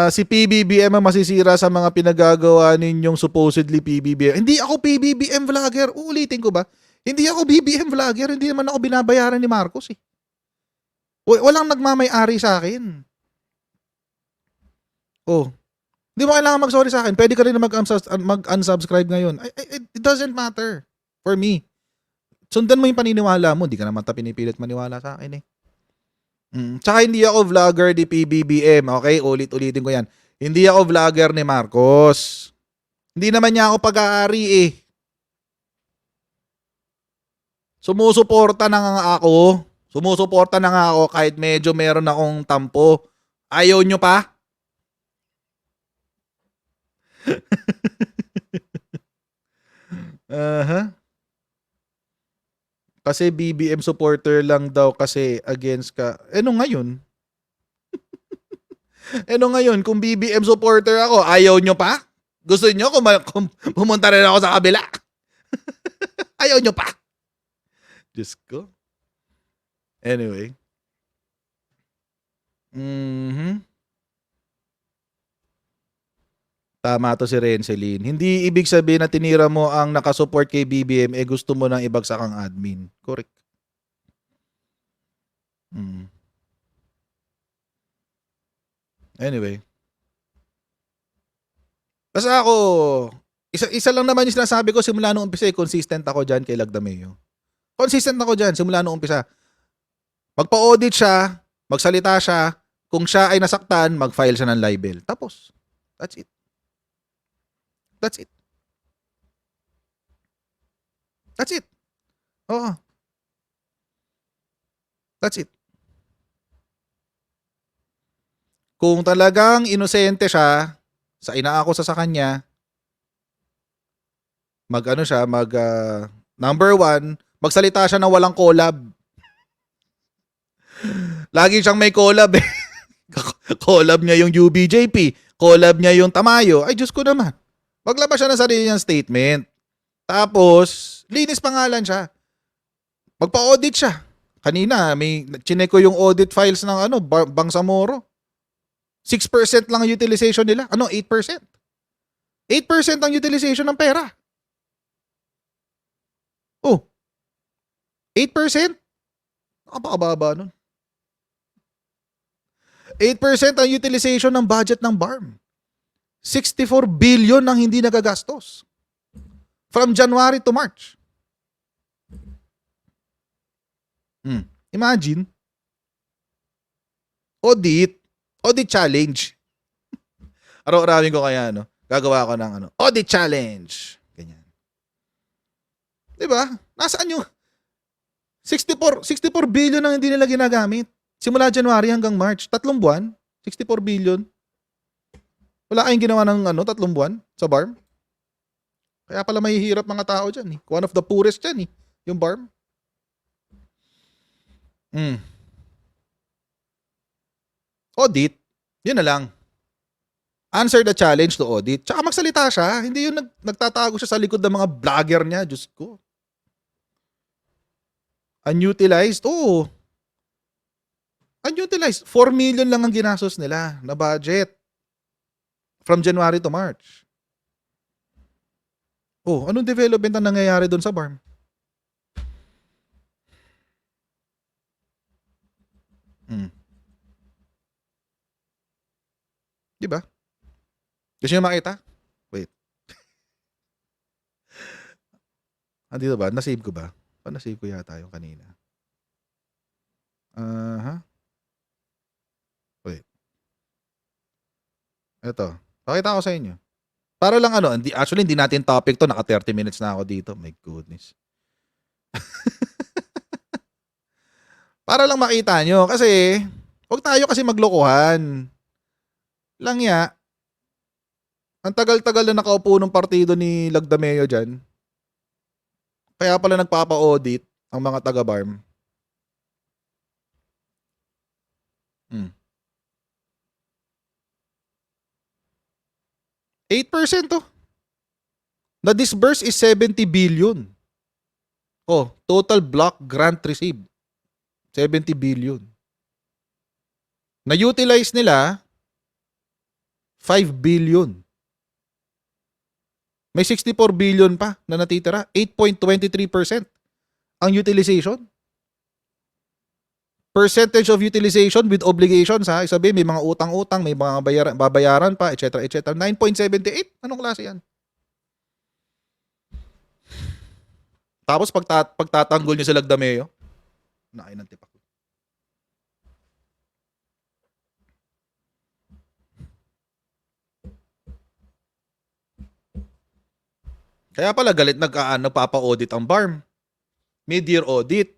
Si PBBM ang masisira sa mga pinagagawa ninyong supposedly PBBM. Hindi ako PBBM vlogger. Uulitin ko ba? Hindi ako BBM vlogger. Hindi naman ako binabayaran ni Marcos eh. Walang nagmamay-ari sa akin. Oh. Hindi mo kailangan mag-sorry sa akin. Pwede ka rin mag-unsubscribe ngayon. It doesn't matter for me. Sundan mo yung paniniwala mo. Hindi ka naman pinipilit maniwala sa akin eh. Tsaka hindi ako vlogger ni PBBM. Okay? Ulit-ulitin ko yan. Hindi ako vlogger ni Marcos. Hindi naman niya ako pag-aari eh. Sumusuporta na nga ako. Sumusuporta na nga ako kahit medyo meron akong tampo. Ayaw nyo pa? Kasi BBM supporter lang daw kasi against ka. Ano ngayon? Ano ngayon? Kung BBM supporter ako, ayaw nyo pa? Gusto nyo kung pumunta rin ako sa kabila? Ayaw nyo pa? Diyos ko. Anyway. Tama to si Rencelin. Hindi ibig sabihin na tinira mo ang nakasupport kay BBM gusto mo nang ibagsak ang admin. Correct. Anyway. Basta ako, isa lang naman yung sinasabi ko simula nung umpisa consistent ako dyan kay Lagdameo. Consistent ako dyan simula nung umpisa. Magpa-audit siya, magsalita siya, kung siya ay nasaktan, mag-file siya ng libel. Tapos, that's it. That's it. That's it. Oo. That's it. Kung talagang inosente siya, sa inaakusa sa kanya, number one, magsalita siya ng walang collab. Lagi siyang may collab eh. Collab niya yung UBJP, collab niya yung Tamayo. Ay, Diyos ko naman. Maglabas siya ng sarili niyang statement. Tapos, linis pangalan siya. Magpa-audit siya. Kanina, chinek ko yung audit files ng Bangsamoro. 6% lang ang utilization nila. 8%. 8% ang utilization ng pera. Oh. 8%? Napakababa nun. 8% ang utilization ng budget ng BARM. 64 billion ang hindi nagagastos. From January to March. Imagine. Audit challenge. Araw-arawin ko kaya, gagawa ko ng audit challenge. Ganyan. Diba? Nasaan yung 64 billion ang hindi nila ginagamit? Simula January hanggang March. 3 buwan. 64 billion. Wala kayong ginawa ng 3 buwan sa BARM? Kaya pala mahihirap mga tao dyan. One of the poorest dyan. Yung BARM. Audit. Yun na lang. Answer the challenge to audit. Tsaka magsalita siya. Hindi yung nagtatago siya sa likod ng mga vlogger niya. Diyos ko. Unutilized? Oo. Unutilized. 4 million lang ang ginastos nila na budget. From January to March. Oh, anong development ang nangyayari doon sa BARM? Diba? Gusto nyo makita? Wait. Andito ba? Nasave ko ba? Nasave ko yata yung kanina. Wait. Ito. Pakita ko sa inyo. Para lang actually hindi natin topic to, naka 30 minutes na ako dito. My goodness. Para lang makita nyo. Kasi, huwag tayo kasi maglokohan. Langya, ang tagal-tagal na nakaupo ng partido ni Lagdameo dyan. Kaya pala nagpapa-audit ang mga taga-BARM. 8% to. The disburse is 70 billion. Oh, total block grant received. 70 billion. Na-utilize nila 5 billion. May 64 billion pa na natitira. 8.23% ang utilization. Percentage of utilization with obligations, ha? Sabi, may mga utang-utang, may mga babayaran pa, etc. etc. 9.78. Anong klase yan? Tapos pagtatanggol nyo sa Lagdameo, naay ng tipak. Kaya pala galit nagpapa-audit ang BARM. Mid-year audit.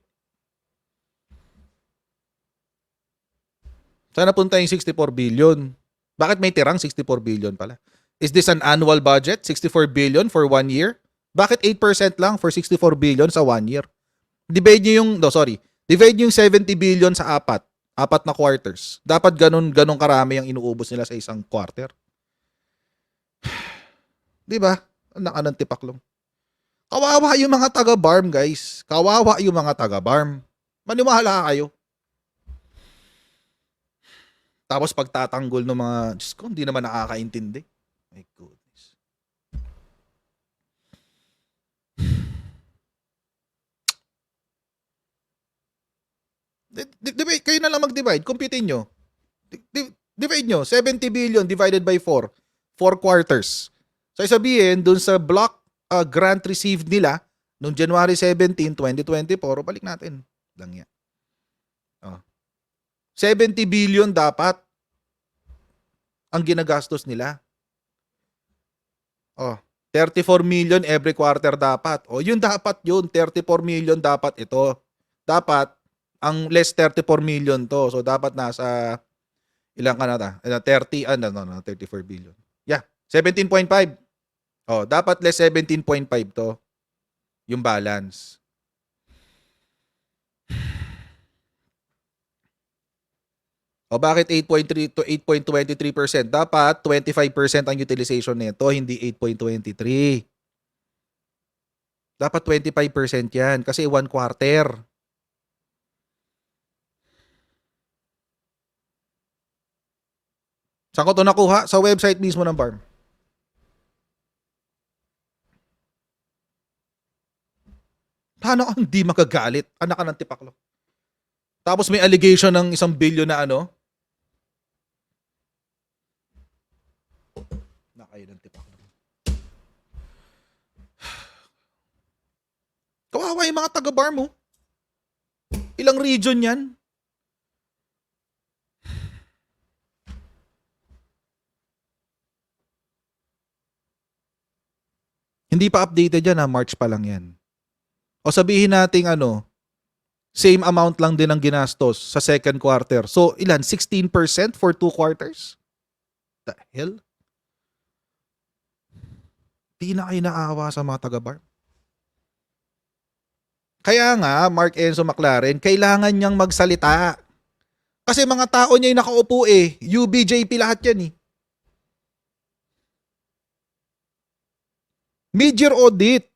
Saan napunta yung 64 billion? Bakit may tirang 64 billion pala? Is this an annual budget? 64 billion for 1 year? Bakit 8% lang for 64 billion sa 1 year? Divide nyo yung, divide nyo yung 70 billion sa apat na quarters. Dapat ganun karami ang inuubos nila sa isang quarter. Di ba? Anong tipaklong. Kawawa yung mga taga-BARM, guys. Kawawa yung mga taga-BARM. Maniwala kayo. Tapos pagtatanggol ng mga, Diyos ko, hindi naman nakakaintindi. My goodness. Divide, kayo na lang mag-divide. Computein nyo. Divide nyo. 70 billion divided by 4. 4 quarters. So, sabihin, dun sa block grant received nila noong January 17, 2024, balik natin. Lang yan. 70 billion dapat ang ginagastos nila. 34 million every quarter dapat. Yun dapat yun. 34 million dapat ito. Dapat, ang less 34 million to. So, dapat nasa, ilang ka na ta? 34 billion. Yeah, 17.5. Dapat less 17.5 to. Yung balance. Bakit 8.3 to 8.23%? Dapat 25% ang utilization nito, hindi 8.23. Dapat 25% yan kasi 1 quarter. Saan ko ito nakuha? Sa website mismo ng BARM. Paano kang hindi magagalit? Anak ka ng tipaklo. Tapos may allegation ng 1 billion na Nakayo ng tipaklo. Kawawa yung mga taga-BARM mo. Ilang region yan? Hindi pa updated yan, March pa lang yan. O sabihin nating same amount lang din ang ginastos sa second quarter. So, ilan? 16% for 2 quarters? The hell? Di na kayo naawa sa mga taga-BARM. Kaya nga, Mark Enzo McLaren, kailangan niyang magsalita. Kasi mga tao niya yung nakaupo UBJP lahat yan Mid-year audit.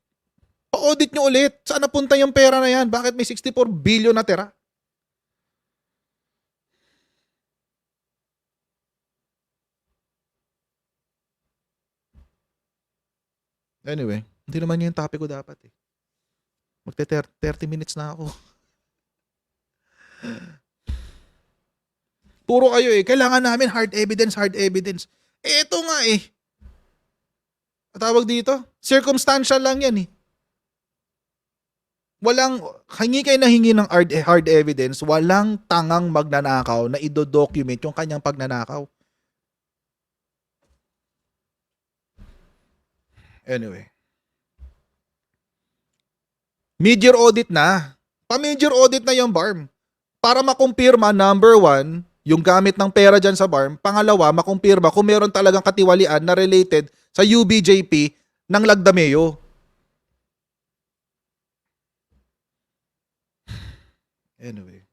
Pa-audit nyo ulit. Saan napunta yung pera na yan? Bakit may 64 billion na tira? Anyway, hindi naman yun yung topic ko dapat Magte-30 minutes na ako. Puro kayo kailangan namin hard evidence, hard evidence. Ito nga tawag dito, circumstantial lang yan Walang, hingi kayo na hingi ng hard evidence, walang tangang magnanakaw na ido-document yung kanyang pagnanakaw. Anyway. Mid-year audit na. Pa-mid-year audit na yung BARM. Para makumpirma, number 1, yung gamit ng pera dyan sa BARM. Pangalawa, makumpirma kung meron talagang katiwalian na related sa UBJP ng Lagdameo. Anyway.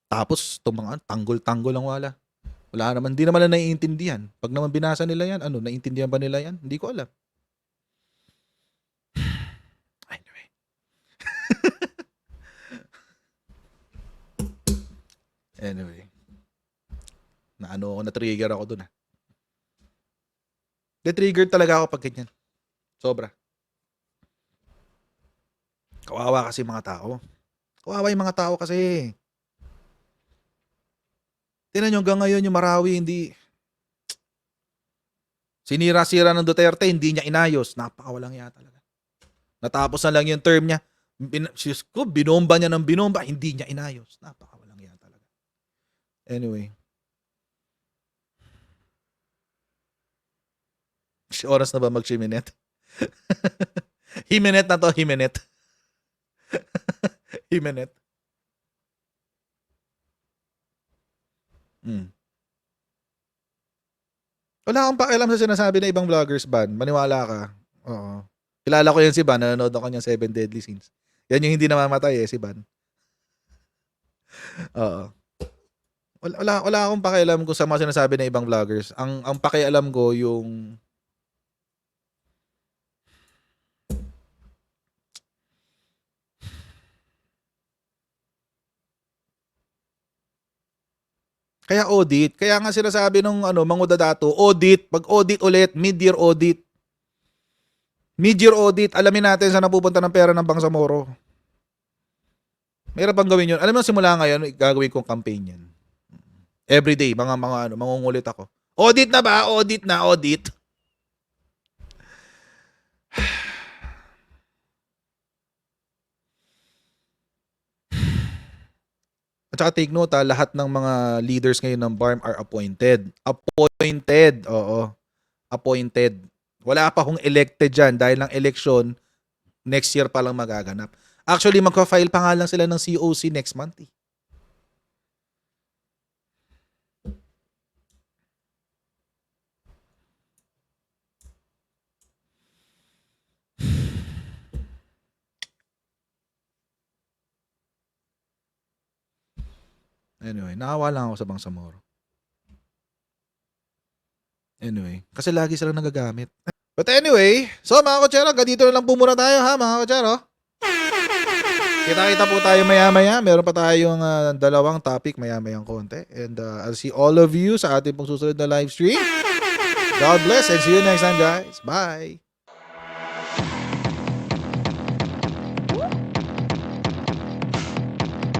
Tapos, itong mga tanggol-tanggol lang wala. Wala naman, hindi naman na naiintindihan. Pag naman binasa nila yan, naiintindihan ba nila yan? Hindi ko alam. Anyway. Anyway. Na-trigger ako dun. De-trigger talaga ako pag ganyan. Sobra. Kawawa kasi mga tao. Kawawa yung mga tao kasi. Tingnan nyo hanggang ngayon yung Marawi, hindi. Sinira-sira ng Duterte, hindi niya inayos. Napakawalang iya talaga. Natapos na lang yung term niya. Binomba niya ng binomba, hindi niya inayos. Napakawalang iya talaga. Anyway. Oras na ba mag-Himenet? Himenet na to, Himenet. Himenet. Wala akong pakialam sa sinasabi na ibang vloggers ban. Maniwala ka. Oo. Kilala ko yan si Ban. Nanonood ako niyang 7 Deadly Sins. Yan yung hindi namamatay si Ban. Oo. Wala akong pakialam kung sa mga sinasabi na ibang vloggers. Ang pakialam ko yung kaya audit. Kaya nga sinasabi nung mangudadato, audit. Pag-audit ulit, mid-year audit. Mid-year audit, alamin natin saan napupunta ng pera ng Bangsamoro. Mayroon pang gawin yun. Alam mo, simula ngayon, gagawin kong campaign yan. Everyday, mangungulit ako. Audit na ba? Audit na, audit. At saka take note, lahat ng mga leaders ngayon ng BARM are appointed. Appointed, oo. Appointed. Wala pa kung elected dyan dahil ng election, next year pa lang magaganap. Actually, magpa-file pa nga lang sila ng COC next month. Anyway, nakawa lang ako sa Bangsamoro. Anyway, kasi lagi silang nagagamit. But anyway, so mga kotsero, ganito na lang po muna tayo ha mga kotsero. Kita-kita po tayo maya-maya. Meron pa tayong dalawang topic maya-mayang konti. And I'll see all of you sa ating pong susunod na live stream. God bless and see you next time guys. Bye!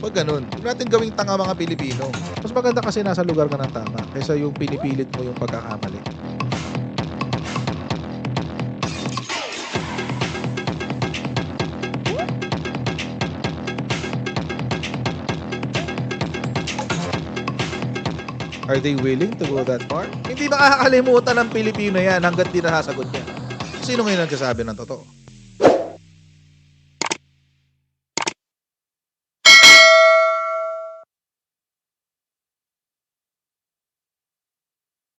Pag ganun, huwag natin gawing tanga mga Pilipino. Mas maganda kasi nasa lugar ka ng tama kaysa yung pinipilit mo yung pagkakamali. Are they willing to go that far? Hindi makakalimutan ng Pilipino yan hanggat di nasasagot niya. Sino ngayon nagsasabi ng totoo?